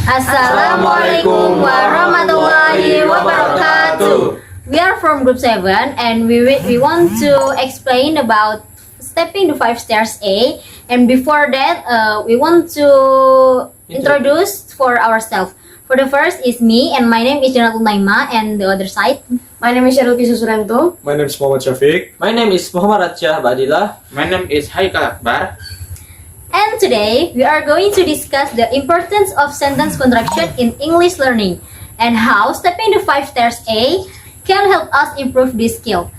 Assalamualaikum warahmatullahi wabarakatuh. We are from group 7 and we want to explain about stepping the 5 stairs A. And before that, we want to introduce for ourselves. For the first is me, and my name is Janatul Naima, and the other side. My name is Syarul Susuranto. My name is Muhammad Syafiq. My name is Muhammad Ratsyah Badillah. My name is Haikal Akbar. And today, we are going to discuss the importance of sentence construction in English learning and how stepping the 5 stairs A can help us improve this skill.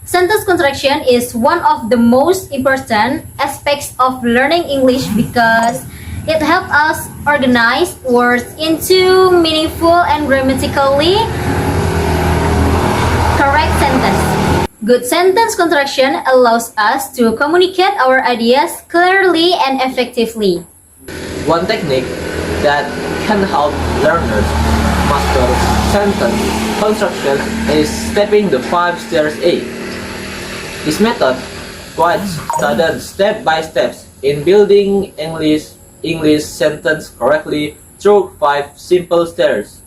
Sentence construction is one of the most important aspects of learning English because it helps us organize words into meaningful and grammatically correct sentence. Good sentence construction allows us to communicate our ideas clearly and effectively. One technique that can help learners master sentence construction is stepping the 5 stairs A. This method provides students step-by-step in building English sentence correctly through 5 simple stairs.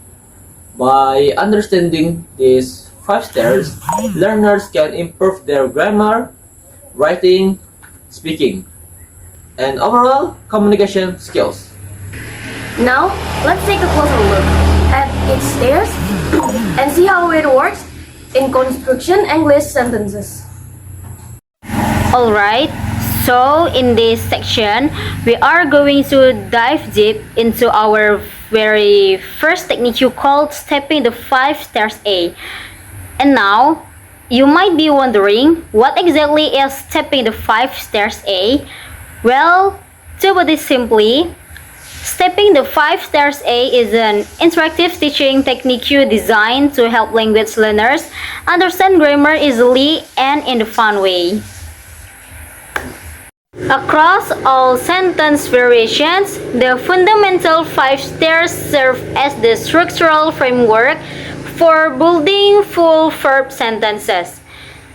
By understanding these 5 stairs, learners can improve their grammar, writing, speaking, and overall communication skills. Now, let's take a closer look at its stairs and see how it works in construction English sentences. Alright, so in this section, we are going to dive deep into our very first technique called stepping the 5 stairs A. And now, you might be wondering, what exactly is stepping the 5 stairs A? Well, to put it simply, stepping the 5 stairs A is an interactive teaching technique designed to help language learners understand grammar easily and in a fun way. Across all sentence variations, the fundamental 5 stairs serve as the structural framework for building full verb sentences.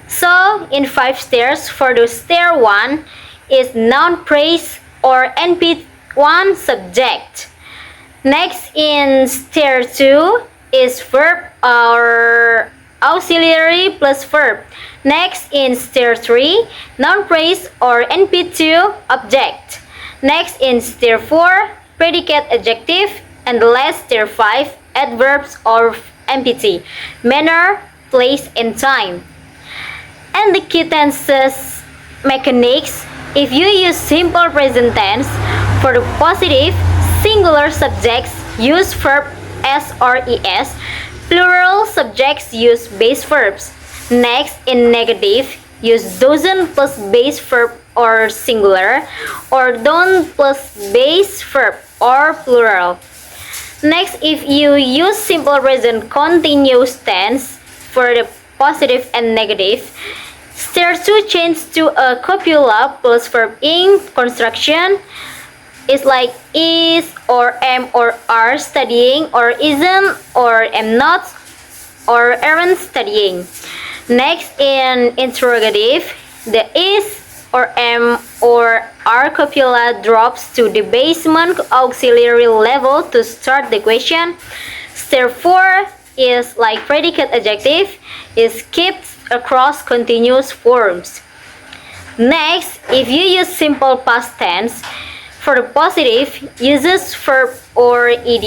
So, in 5 stairs, for the stair 1 is noun phrase or NP1 subject. Next, in stair 2 is verb or auxiliary plus verb. Next, in stair 3, noun phrase or NP2 object. Next, in stair 4, predicate adjective. And the last, stair 5, adverbs or NP, manner, place, and time. And the key tenses mechanics, if you use simple present tense, for the positive, singular subjects use verb S or ES, plural subjects use base verbs. Next, in negative, use doesn't plus base verb or singular, or don't plus base verb or plural. Next, if you use simple present continuous tense for the positive and negative, stair 2 change to a copula plus verb in construction. It's like is or am or are studying, or isn't or am not or aren't studying. Next, in interrogative, the is or am or are copula drops to the basement auxiliary level to start the question. Stair 4 is like predicate adjective, is kept across continuous forms. Next, if you use simple past tense, for the positive, uses verb or ed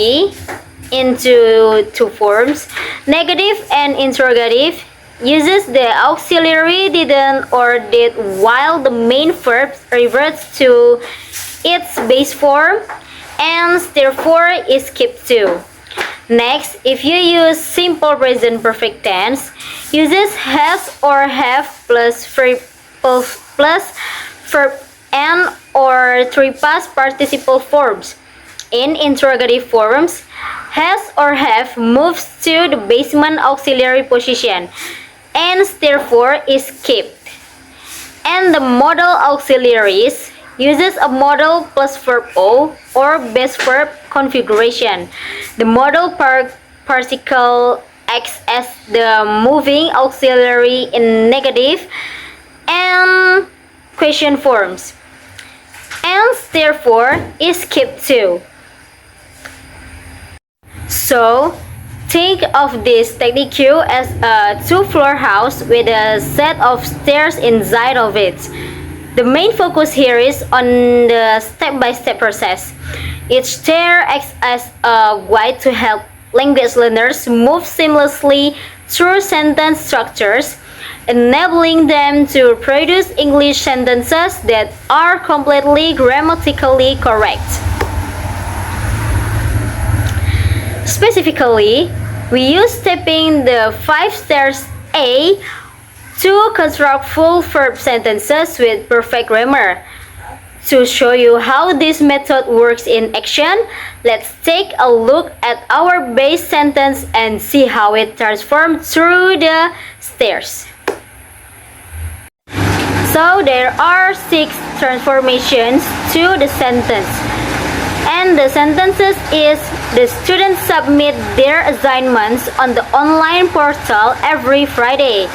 into 2 forms. Negative and interrogative uses the auxiliary didn't or did, while the main verb reverts to its base form, and therefore is kept too. Next, if you use simple present perfect tense, uses has or have plus verb and or 3 past participle forms. In interrogative forms, has or have moves to the basement auxiliary position and therefore is kept. And the modal auxiliaries uses a modal plus verb O or base verb configuration. The modal particle acts as the moving auxiliary in negative and question forms, and therefore is kept too. So, think of this technique as a two-floor house with a set of stairs inside of it. The main focus here is on the step-by-step process. Each stair acts as a guide to help language learners move seamlessly through sentence structures, enabling them to produce English sentences that are completely grammatically correct. Specifically, we use stepping the 5 stairs A to construct full verb sentences with perfect grammar. To show you how this method works in action, let's take a look at our base sentence and see how it transforms through the stairs. So there are 6 transformations to the sentence. And the sentences is the students submit their assignments on the online portal every Friday.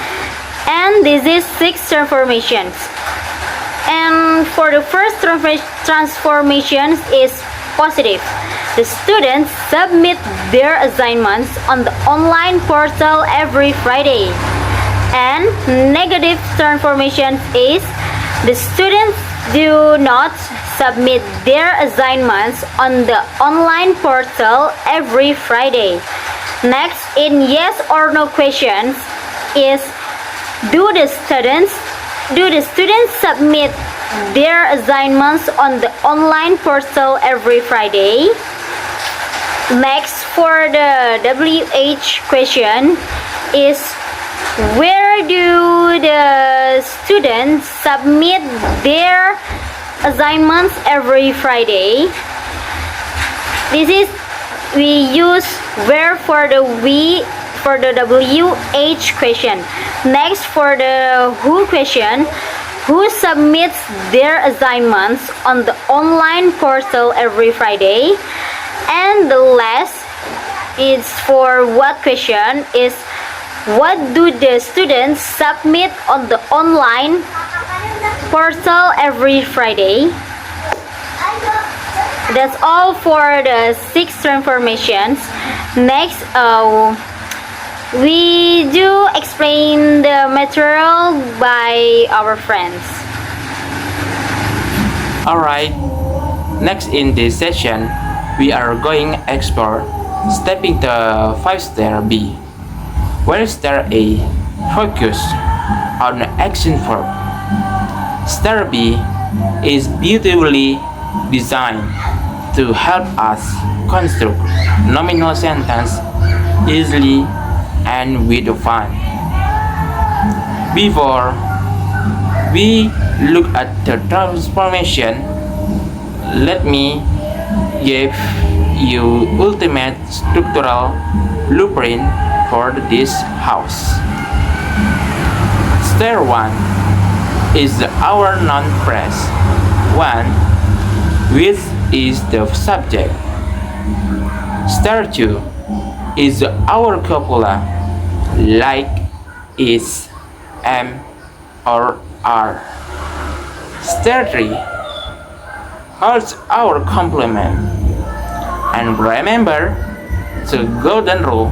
And this is 6 transformations. And for the first transformation is positive. The students submit their assignments on the online portal every Friday. And negative transformation is the students do not submit their assignments on the online portal every Friday. Next, in yes or no questions is do the students submit their assignments on the online portal every Friday? Next, for the WH question is where do the students submit their assignments every Friday? This is we use where for the WH question. Next, for the who question, who submits their assignments on the online portal every Friday? And the last is for what question is what do the students submit on the online portal every Friday? That's all for the 6 transformations. Next, we do explain the material by our friends. Alright, next in this session, we are going to explore stepping the 5 stair B. Where stair A focus on action verb. Stair B is beautifully designed to help us construct nominal sentence easily and with fun. Before we look at the transformation, let me give you ultimate structural blueprint for this house. Stair 1 is our non-phrase 1, which is the subject. Stair 2 is our copula, like is, am, or are. Stair 3 holds our complement. And remember the golden rule.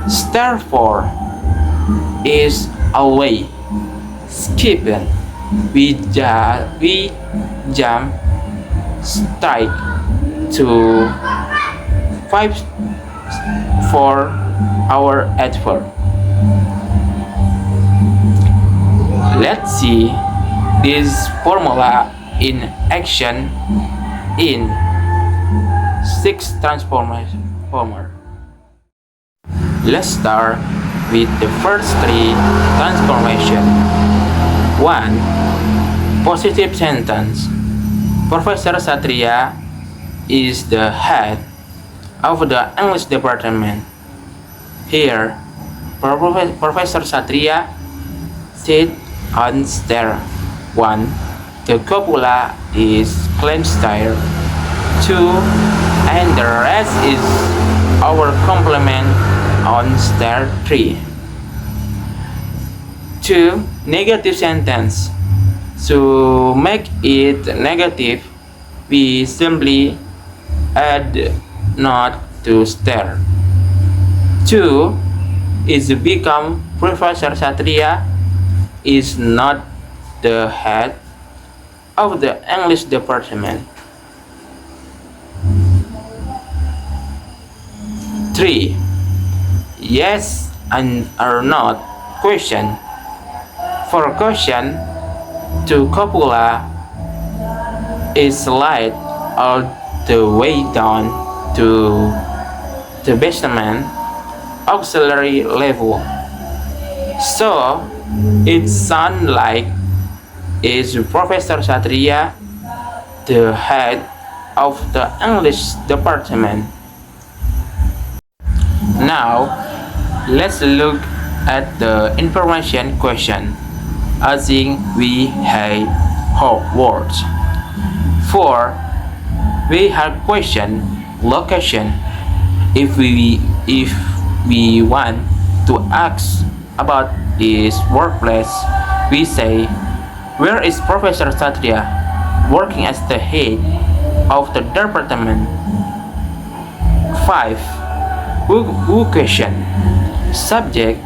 Stair 4 is always skipping. We jump straight to 5 for our adverb. Let's see this formula in action in 6 transformer. Let's start with the first 3 transformations. 1. Positive sentence. Professor Satria is the head of the English department. Here, Professor Satria sits on stair 1. The copula is clean stair 2, and the rest is our complement on stair 3. 2. Negative sentence. To make it negative, we simply add not to stare. 2 is become Professor Satria is not the head of the English department. 3. Yes and or not question. For question, to copula is slide all the way down to the basement auxiliary level. So it sounds like is Professor Satria the head of the English department. Now let's look at the information question using we have words. For we have question location. If we want to ask about this workplace, we say where is Professor Satria working as the head of the department. 5. Who question. Subject.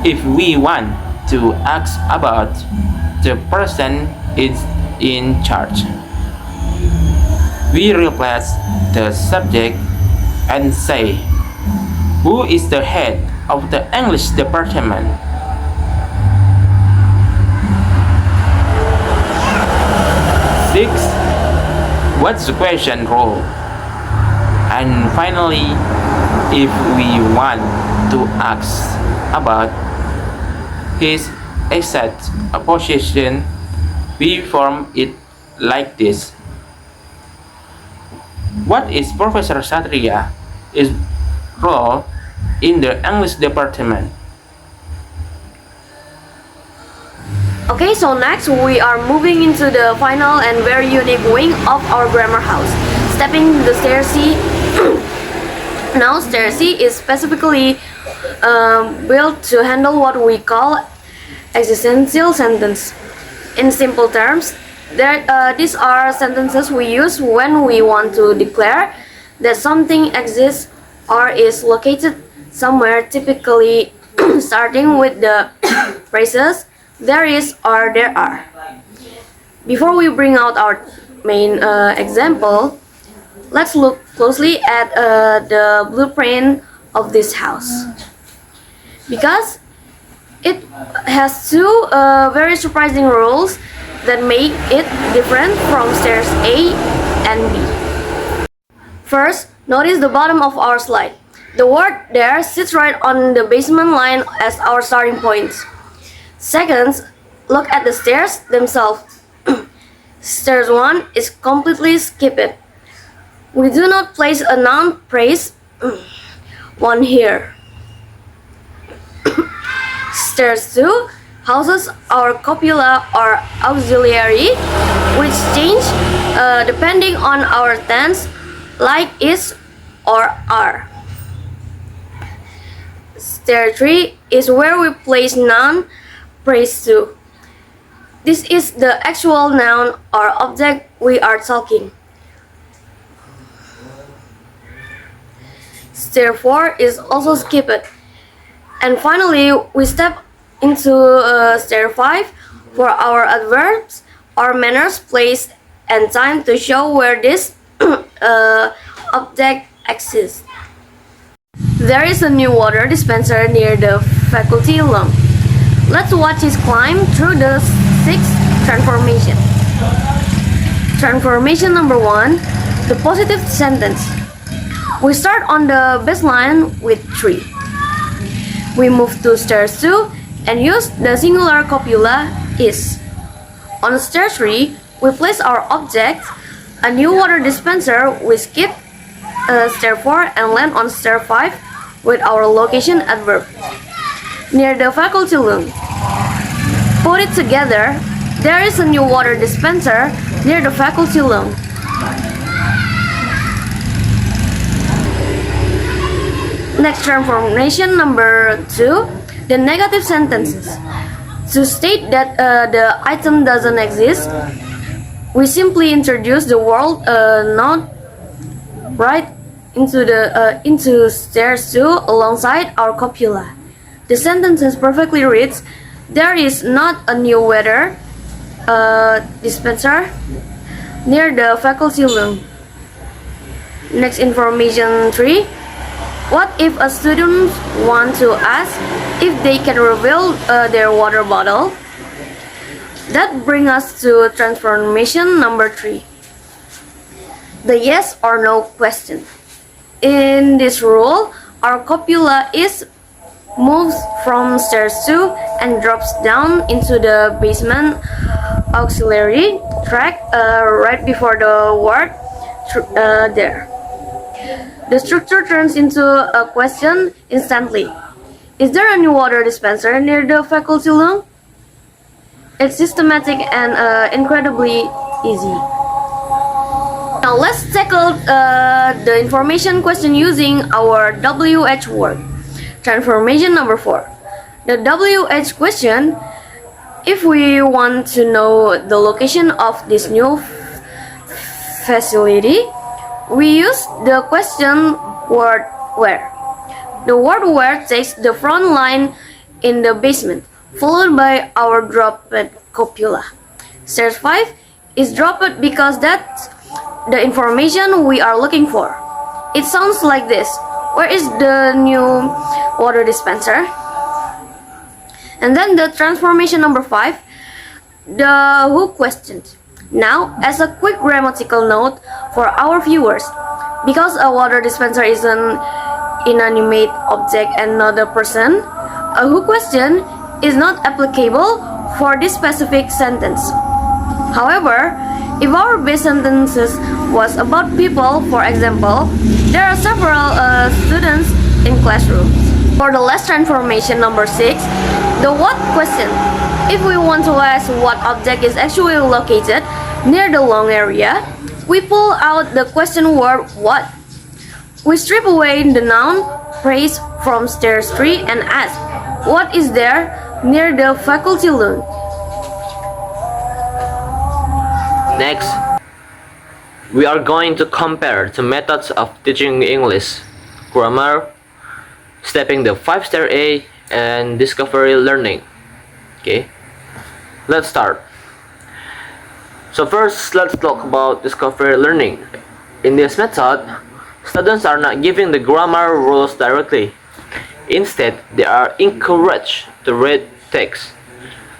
If we want to ask about the person is in charge, we replace the subject and say who is the head of the English department. 6. What's the question role? And finally, if we want to ask about his exact position, we form it like this. What is Professor Satria is role in the English department? Okay, so next we are moving into the final and very unique wing of our grammar house, stepping the stair C. Now stair C is specifically built to handle what we call existential sentence. In simple terms, these are sentences we use when we want to declare that something exists or is located somewhere, typically starting with the phrases there is or there are. Before we bring out our main example, let's look closely at the blueprint of this house, because it has two very surprising rules that make it different from stairs A and B. First, notice the bottom of our slide. The word there sits right on the basement line as our starting point. Second, look at the stairs themselves. Stairs 1 is completely skipped. We do not place a noun phrase 1 here. Stairs 2 houses our copula or auxiliary, which change depending on our tense, like is or are. Stair 3 is where we place noun phrase 2. This is the actual noun or object we are talking. Stair 4 is also skipped. And finally, we step into stair 5 for our adverbs or manners, place, and time to show where this object exists. There is a new water dispenser near the faculty lawn. Let's watch it climb through the 6th transformation. Transformation number 1, the positive sentence. We start on the baseline with 3. We move to stairs 2 and use the singular copula is. On stair 3, we place our object, a new water dispenser. We skip stair 4 and land on stair 5 with our location adverb. Near the faculty room. Put it together, there is a new water dispenser near the faculty room. Next transformation number 2, the negative sentences. To state that the item doesn't exist, we simply introduce the word not right into stairs 2 alongside our copula. The sentences perfectly reads, "There is not a new water dispenser near the faculty room." Next, information 3. What if a student want to ask if they can refill their water bottle? That brings us to transformation number 3. The yes or no question. In this rule, our copula is moves from stairs 2 and drops down into the basement auxiliary track right before the word there. The structure turns into a question instantly. Is there a new water dispenser near the faculty room? It's systematic and incredibly easy. Now let's tackle the information question using our WH word. Transformation number 4. The WH question, if we want to know the location of this new facility, we use the question word where. The word where takes the front line in the basement, followed by our dropped copula. Stairs 5 is dropped because that's the information we are looking for. It sounds like this. Where is the new water dispenser? And then the transformation number 5, the who questions. Now, as a quick grammatical note for our viewers, because a water dispenser is an inanimate object and not a person, a who question is not applicable for this specific sentence. However, if our base sentences was about people, for example, there are several students in classrooms. For the last transformation number 6, the what question. If we want to ask what object is actually located near the long area, we pull out the question word what. We strip away the noun phrase from stairs 3 and ask, what is there near the faculty room? Next, we are going to compare the methods of teaching English, grammar, stepping the 5-star A, and discovery learning. Okay, let's start. So first, let's talk about discovery learning. In this method, students are not given the grammar rules directly. Instead, they are encouraged to read text,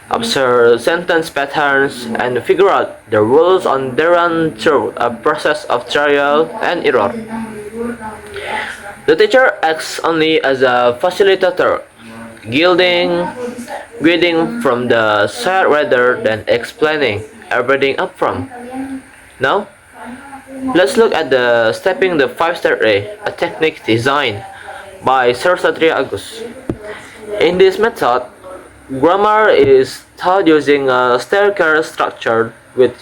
observe sentence patterns, and figure out the rules on their own through a process of trial and error. The teacher acts only as a facilitator, guiding from the side rather than explaining everything up front. Now, let's look at the stepping the 5-star A, a technique designed by Sir Satria Agus. In this method, grammar is taught using a staircase structure with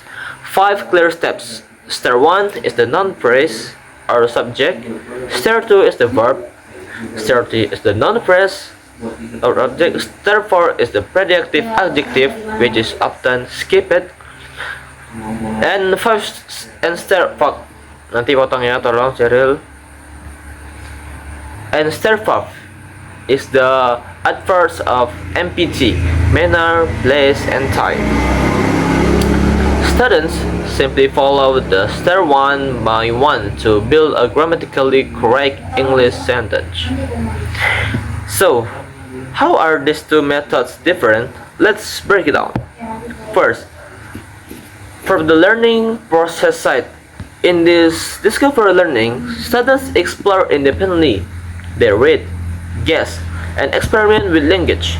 5 clear steps. Stair 1 is the noun phrase or subject. Stair 2 is the verb. Stair 3 is the noun phrase or object. Stair 4 is the predictive adjective, which is often skipped. And stair 5. Nanti potong ya, tolong Cheryl. And stair 5 is the adverbs of MPT, manner, place, and time. Students simply follow the stair one by one to build a grammatically correct English sentence. So, how are these two methods different? Let's break it down. First, from the learning process side, in this discovery learning, students explore independently. They read, guess, and experiment with language.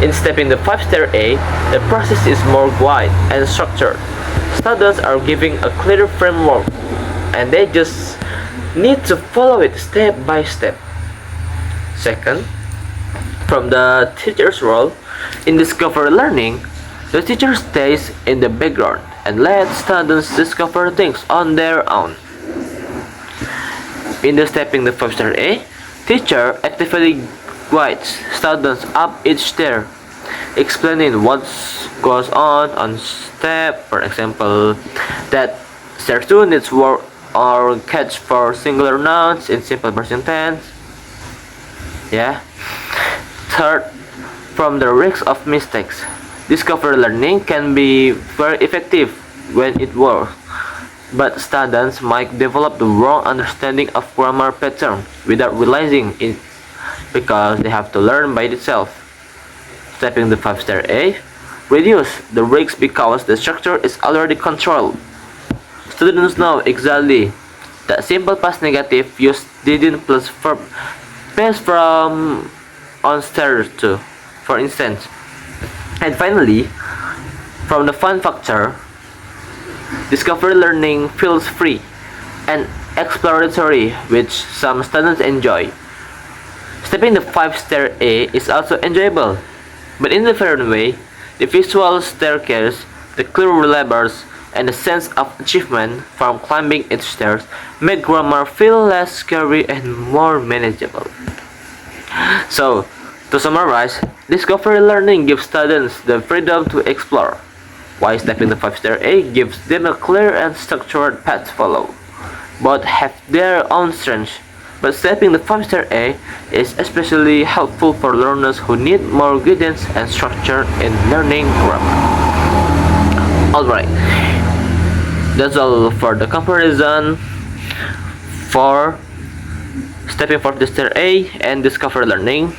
In stepping the 5-star A, the process is more wide and structured. Students are given a clear framework, and they just need to follow it step by step. Second, from the teacher's role, in discovery learning, the teacher stays in the background and lets students discover things on their own. In the stepping the 5-star A, teacher actively guides students up each stair, explaining what goes on step. For example, that stair 2 needs or catch for singular nouns in simple present tense. Yeah. Third, from the risks of mistakes. Discovery learning can be very effective when it works, but students might develop the wrong understanding of grammar pattern without realizing it because they have to learn by themselves. Stepping the 5-star A, reduce the risks because the structure is already controlled. Students know exactly that simple past negative use didn't plus verb based from on star 2, for instance. And finally, from the fun factor, discovery learning feels free and exploratory, which some students enjoy. Stepping the 5-star A is also enjoyable, but in a different way. The visual staircase, the clear levels, and the sense of achievement from climbing each stairs make grammar feel less scary and more manageable. So, to summarize, discovery learning gives students the freedom to explore, while stepping the 5-star A gives them a clear and structured path to follow. Both have their own strengths, but stepping the 5-star A is especially helpful for learners who need more guidance and structure in learning grammar. Alright, that's all for the comparison for stepping 5-star A and discovery learning.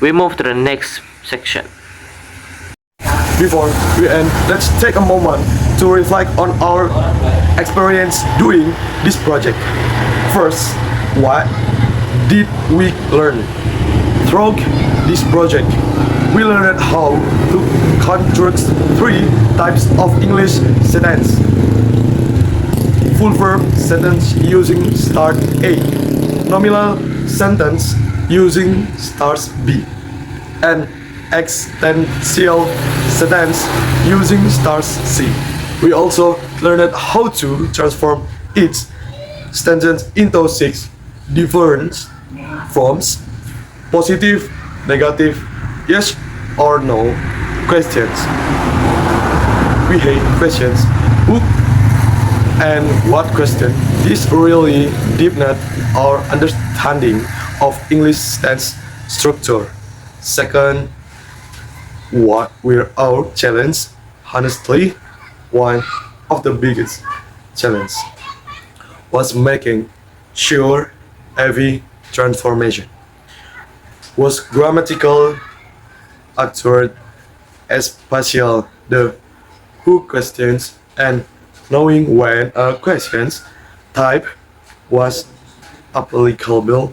We move to the next section. Before we end, let's take a moment to reflect on our experience doing this project. First, what did we learn? Through this project, we learned how to construct 3 types of English sentence. Full verb sentence using start A, nominal sentence using stars B, and extensional sentence using stars C. We also learned how to transform each sentence into 6 different forms: positive, negative, yes or no questions. We hate questions. Who and what question? This really deepened our understanding of English sentence structure. Second, what were our challenges? Honestly, one of the biggest challenges was making sure every transformation was grammatical accurate, especially the who questions, and knowing when a question's type was applicable,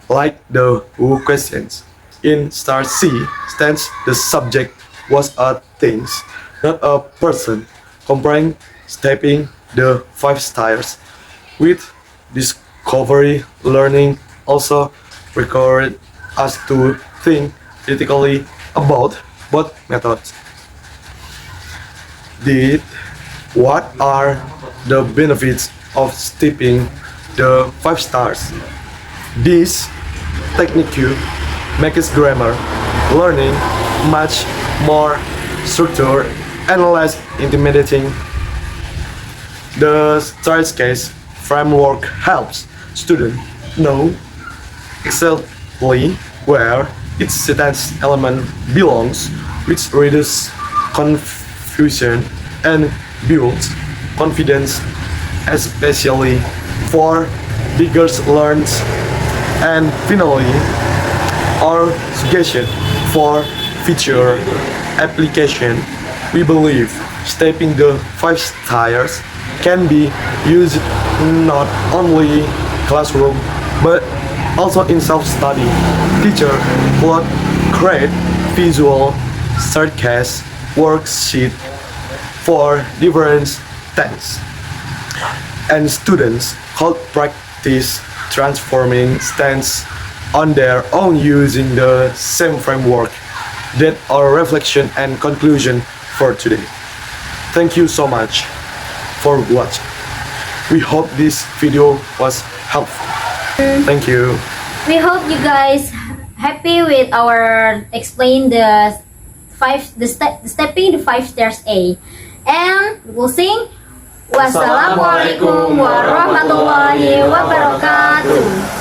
like the who questions. In star C stands the subject was a things, not a person. Comparing stepping the 5 stars with discovery learning also required us to think critically about both methods. What are the benefits of stepping the 5 stars? This technique makes grammar learning much more structured and less intimidating. The staircase framework helps students know exactly where each sentence element belongs, which reduces confusion and builds confidence, especially for beginners learners. And finally, our suggestion for future application, we believe stepping the 5 stars can be used not only classroom but also in self-study. Teacher would create visual staircase worksheet for different texts, and students could practice transforming stance on their own using the same framework. That our reflection and conclusion for today. Thank you so much for watching. We hope this video was helpful. Thank you. We hope you guys happy with our explain the stepping the 5 stairs A, and we'll sing Wassalamualaikum warahmatullahi wabarakatuh.